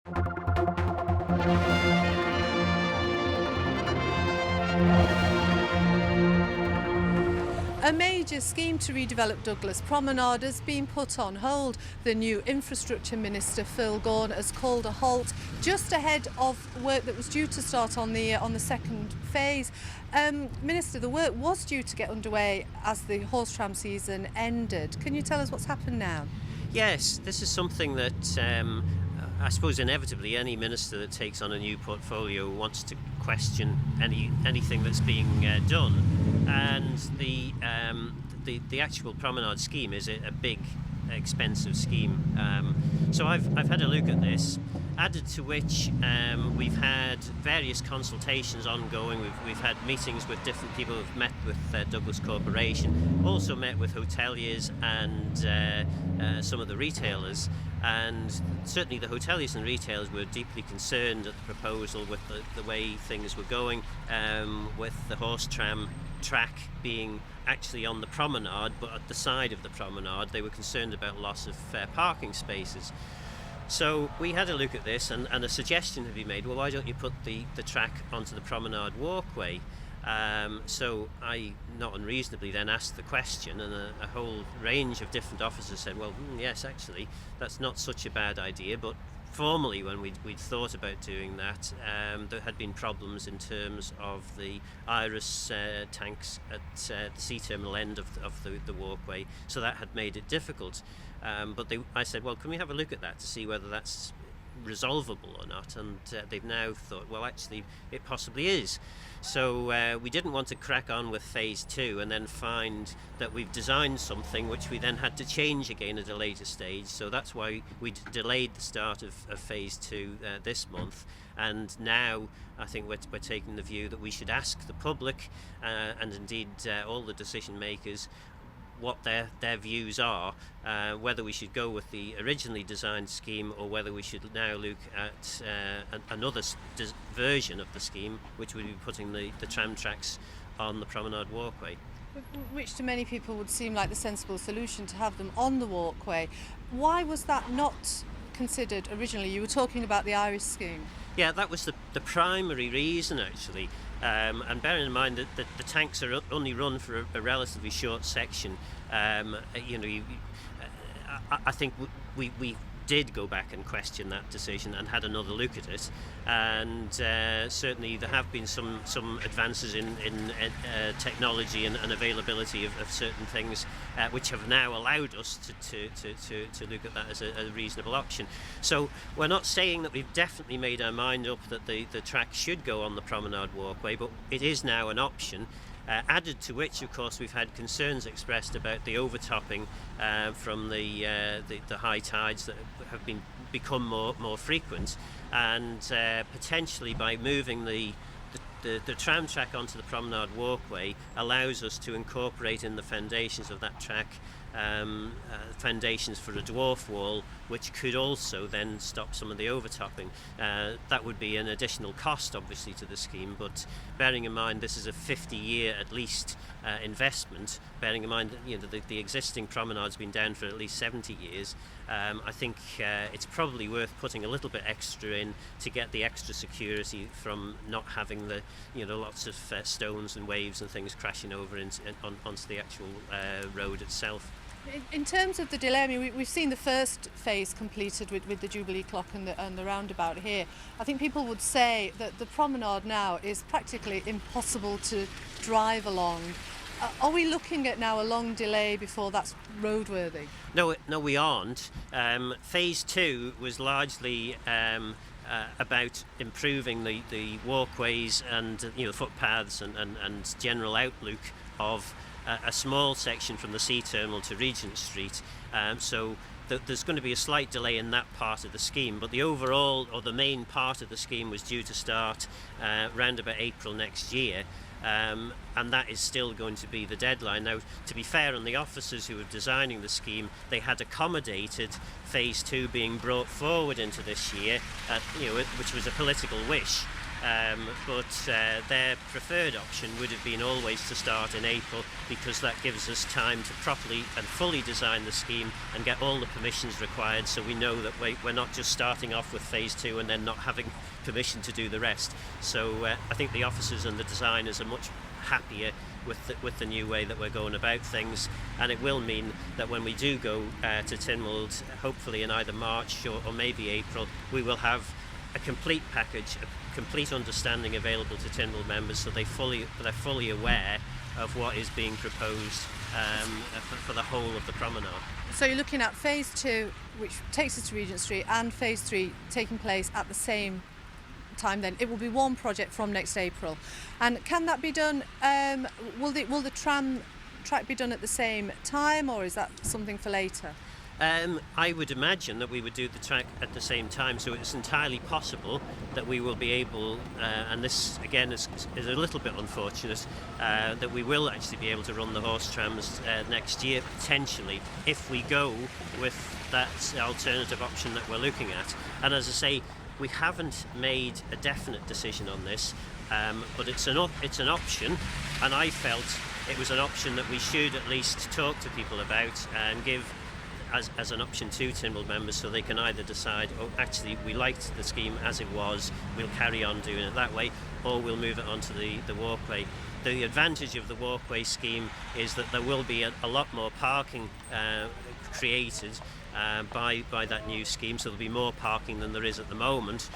A major scheme to redevelop Douglas Promenade has been put on hold. The new Infrastructure Minister, Phil Gawne, has called a halt just ahead of work that was due to start on the second phase. Minister, the work was due to get underway as the horse tram season ended. Can you tell us what's happened now? Yes, this is something that I suppose inevitably any minister that takes on a new portfolio wants to question anything that's being done, and the actual promenade scheme is a big, expensive scheme. So I've had a look at this. Added to which, we've had various consultations ongoing. We've had meetings with different people. We've met with Douglas Corporation, also met with hoteliers and some of the retailers. And certainly the hoteliers and retailers were deeply concerned at the proposal with the way things were going, with the horse tram track being actually on the promenade, but at the side of the promenade. They were concerned about loss of parking spaces. So we had a look at this, and a suggestion had been made, well, why don't you put the track onto the promenade walkway? So I, not unreasonably, then asked the question, and a whole range of different officers said, well, yes, actually, that's not such a bad idea, but formally, when we'd thought about doing that, there had been problems in terms of the Iris tanks at the sea terminal end of the walkway, so that had made it difficult. But I said, well, can we have a look at that to see whether that's resolvable or not? And they've now thought, well, actually, it possibly is. So we didn't want to crack on with phase 2 and then find that we've designed something which we then had to change again at a later stage. So that's why we delayed the start of phase 2 this month. And now I think we're taking the view that we should ask the public and indeed all the decision makers what their views are, whether we should go with the originally designed scheme or whether we should now look at another version of the scheme, which would be putting the tram tracks on the promenade walkway. Which to many people would seem like the sensible solution, to have them on the walkway. Why was that not considered originally? You were talking about the Irish scheme. Yeah, that was the primary reason, actually. And bearing in mind that the tanks are only run for a relatively short section, I think we did go back and question that decision and had another look at it, and certainly there have been some advances in technology and availability of certain things which have now allowed us to look at that as a reasonable option. So we're not saying that we've definitely made our mind up that the track should go on the promenade walkway, but it is now an option. Added to which, of course, we've had concerns expressed about the overtopping from the high tides that have become more frequent, and potentially by moving the tram track onto the promenade walkway allows us to incorporate in the foundations of that track foundations for a dwarf wall, which could also then stop some of the overtopping. That would be an additional cost, obviously, to the scheme, but bearing in mind this is a 50-year at least investment, bearing in mind that the existing promenade's been down for at least 70 years, I think it's probably worth putting a little bit extra in to get the extra security from not having the lots of stones and waves and things crashing over onto the actual road itself. In terms of the delay, I mean, we've seen the first phase completed with the Jubilee clock and the roundabout here. I think people would say that the promenade now is practically impossible to drive along. Are we looking at now a long delay before that's roadworthy? No, we aren't. Phase 2 was largely about improving the walkways and footpaths and general outlook of a small section from the sea terminal to Regent Street. So there's going to be a slight delay in that part of the scheme, but the overall, or the main part of the scheme, was due to start around about April next year. And that is still going to be the deadline. Now, to be fair on the officers who were designing the scheme, they had accommodated phase 2 being brought forward into this year, which was a political wish. but their preferred option would have been always to start in April, because that gives us time to properly and fully design the scheme and get all the permissions required, so we know that we're not just starting off with phase 2 and then not having permission to do the rest. So I think the officers and the designers are much happier with the new way that we're going about things, and it will mean that when we do go to Tynwald, hopefully in either March or maybe April, we will have a complete package, a complete understanding available to Tynwald members, so they're fully aware of what is being proposed for the whole of the promenade. So you're looking at phase 2, which takes us to Regent Street, and phase 3 taking place at the same time. Then it will be one project from next April. And can that be done, will the tram track be done at the same time, or is that something for later? I would imagine that we would do the track at the same time, so it's entirely possible that we will be able, and this again is a little bit unfortunate, that we will actually be able to run the horse trams next year, potentially, if we go with that alternative option that we're looking at. And as I say, we haven't made a definite decision on this, but it's an option, and I felt it was an option that we should at least talk to people about and give as an option to Tynwald members, so they can either decide, oh, actually we liked the scheme as it was, we'll carry on doing it that way, or we'll move it onto the walkway. The advantage of the walkway scheme is that there will be a lot more parking created by that new scheme, so there'll be more parking than there is at the moment,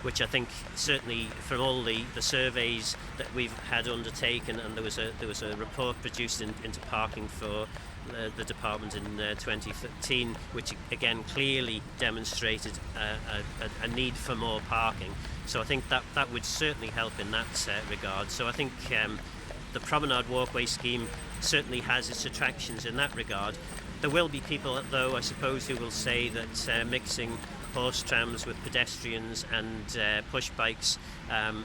which I think certainly from all the surveys that we've had undertaken, and there was a report produced into parking for the department in 2013, which again clearly demonstrated a need for more parking. So I think that would certainly help in that regard. So I think the promenade walkway scheme certainly has its attractions in that regard. There will be people, though, I suppose, who will say that mixing horse trams with pedestrians and push bikes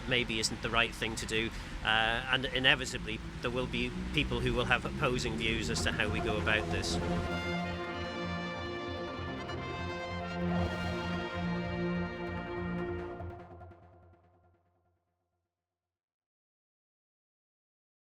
maybe isn't the right thing to do, and inevitably there will be people who will have opposing views as to how we go about this.